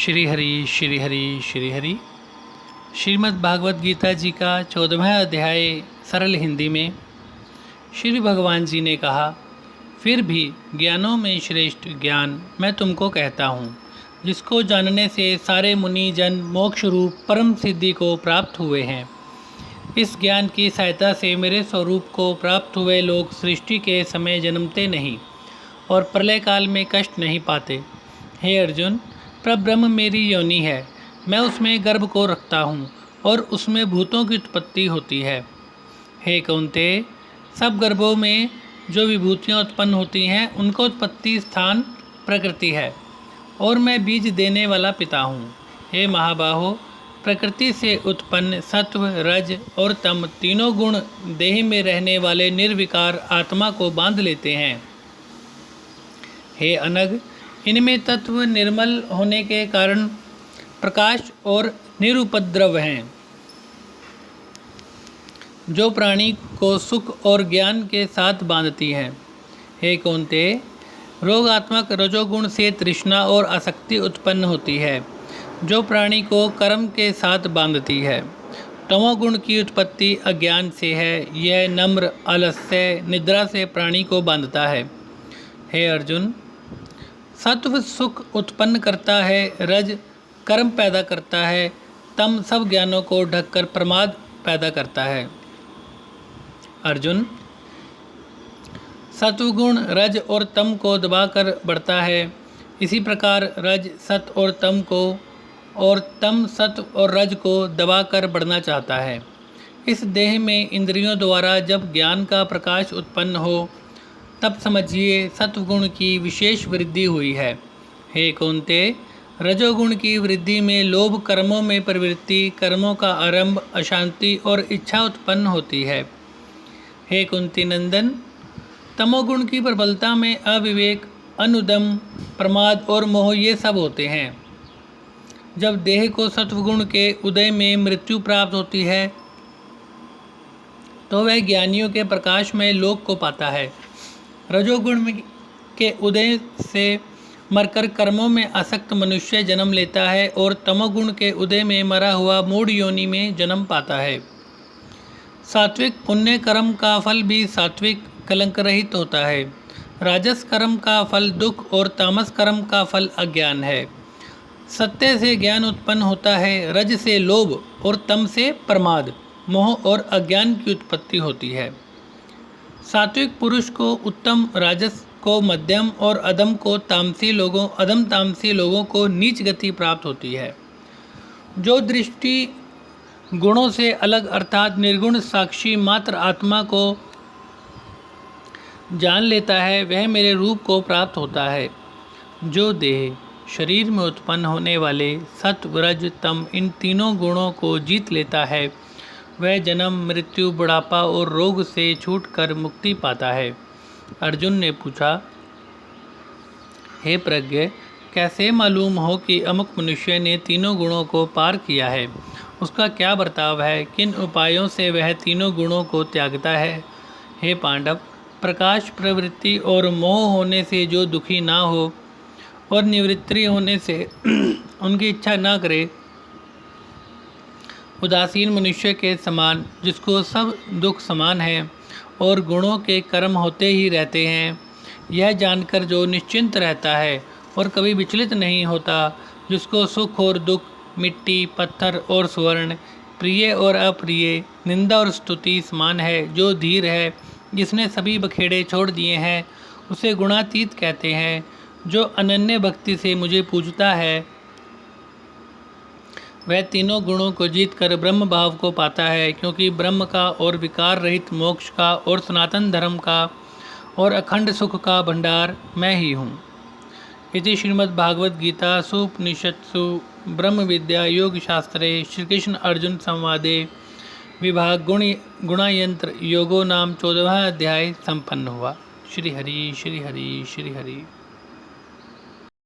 श्री हरि श्री हरि श्री हरि। श्रीमद् भागवत गीता जी का 14वां अध्याय सरल हिंदी में श्री भगवान जी ने कहा, फिर भी ज्ञानों में श्रेष्ठ ज्ञान मैं तुमको कहता हूँ, जिसको जानने से सारे मुनि जन मोक्ष रूप परम सिद्धि को प्राप्त हुए हैं। इस ज्ञान की सहायता से मेरे स्वरूप को प्राप्त हुए लोग सृष्टि के समय जन्मते नहीं और प्रलय काल में कष्ट नहीं पाते। हे अर्जुन, परब्रह्म मेरी योनि है, मैं उसमें गर्भ को रखता हूँ और उसमें भूतों की उत्पत्ति होती है। हे कौन्तेय, सब गर्भों में जो विभूतियाँ उत्पन्न होती हैं उनका उत्पत्ति स्थान प्रकृति है और मैं बीज देने वाला पिता हूँ। हे महाबाहो, प्रकृति से उत्पन्न सत्व, रज और तम तीनों गुण देह में रहने वाले निर्विकार आत्मा को बांध लेते हैं। हे अनग, इनमें तत्व निर्मल होने के कारण प्रकाश और निरुपद्रव हैं, जो प्राणी को सुख और ज्ञान के साथ बांधती हैं। हे कौन्तेय, रोगात्मक रजोगुण से तृष्णा और आसक्ति उत्पन्न होती है, जो प्राणी को कर्म के साथ बांधती है। तमोगुण की उत्पत्ति अज्ञान से है, यह नम्र, आलस्य, निद्रा से प्राणी को बांधता है। हे अर्जुन, सत्व सुख उत्पन्न करता है, रज कर्म पैदा करता है, तम सब ज्ञानों को ढककर प्रमाद पैदा करता है। अर्जुन, सत्वगुण रज और तम को दबाकर बढ़ता है, इसी प्रकार रज सत और तम को और तम सत्व और रज को दबाकर बढ़ना चाहता है। इस देह में इंद्रियों द्वारा जब ज्ञान का प्रकाश उत्पन्न हो, तब समझिए सत्वगुण की विशेष वृद्धि हुई है। हे कौन्तेय, रजोगुण की वृद्धि में लोभ, कर्मों में प्रवृत्ति, कर्मों का आरंभ, अशांति और इच्छा उत्पन्न होती है। हे कुंती नंदन, तमोगुण की प्रबलता में अविवेक, अनुदम, प्रमाद और मोह ये सब होते हैं। जब देह को सत्वगुण के उदय में मृत्यु प्राप्त होती है, तो वह ज्ञानियों के प्रकाश में लोक को पाता है। रजोगुण के उदय से मरकर कर्मों में आसक्त मनुष्य जन्म लेता है और तमोगुण के उदय में मरा हुआ मूढ़ योनि में जन्म पाता है। सात्विक पुण्य कर्म का फल भी सात्विक कलंक रहित होता है। राजस कर्म का फल दुख और तामस कर्म का फल अज्ञान है। सत्य से ज्ञान उत्पन्न होता है, रज से लोभ और तम से प्रमाद, मोह और अज्ञान की उत्पत्ति होती है। सात्विक पुरुष को उत्तम, राजस को मध्यम और अधम तामसी लोगों को नीच गति प्राप्त होती है। जो दृष्टि गुणों से अलग अर्थात निर्गुण साक्षी मात्र आत्मा को जान लेता है, वह मेरे रूप को प्राप्त होता है। जो देह शरीर में उत्पन्न होने वाले सत्व, रज, तम इन तीनों गुणों को जीत लेता है, वह जन्म, मृत्यु, बुढ़ापा और रोग से छूटकर मुक्ति पाता है। अर्जुन ने पूछा, हे प्रज्ञ, कैसे मालूम हो कि अमुक मनुष्य ने तीनों गुणों को पार किया है? उसका क्या बर्ताव है? किन उपायों से वह तीनों गुणों को त्यागता है? हे पांडव, प्रकाश, प्रवृत्ति और मोह होने से जो दुखी ना हो और निवृत्ति होने से उनकी इच्छा ना करे, उदासीन मनुष्य के समान, जिसको सब दुख समान है और गुणों के कर्म होते ही रहते हैं, यह जानकर जो निश्चिंत रहता है और कभी विचलित नहीं होता, जिसको सुख और दुख, मिट्टी, पत्थर और स्वर्ण, प्रिय और अप्रिय, निंदा और स्तुति समान है, जो धीर है, जिसने सभी बखेड़े छोड़ दिए हैं, उसे गुणातीत कहते हैं। जो अनन्य भक्ति से मुझे पूजता है, वह तीनों गुणों को जीतकर ब्रह्म भाव को पाता है, क्योंकि ब्रह्म का और विकार रहित मोक्ष का और सनातन धर्म का और अखंड सुख का भंडार मैं ही हूँ। इति श्रीमद्भागवत गीता सुपनिषत्सु ब्रह्म विद्या योग शास्त्रे श्री कृष्ण अर्जुन संवादे विभाग गुणयंत्र योगो नाम 14वां अध्याय संपन्न हुआ। श्री हरि श्री हरि श्री हरि।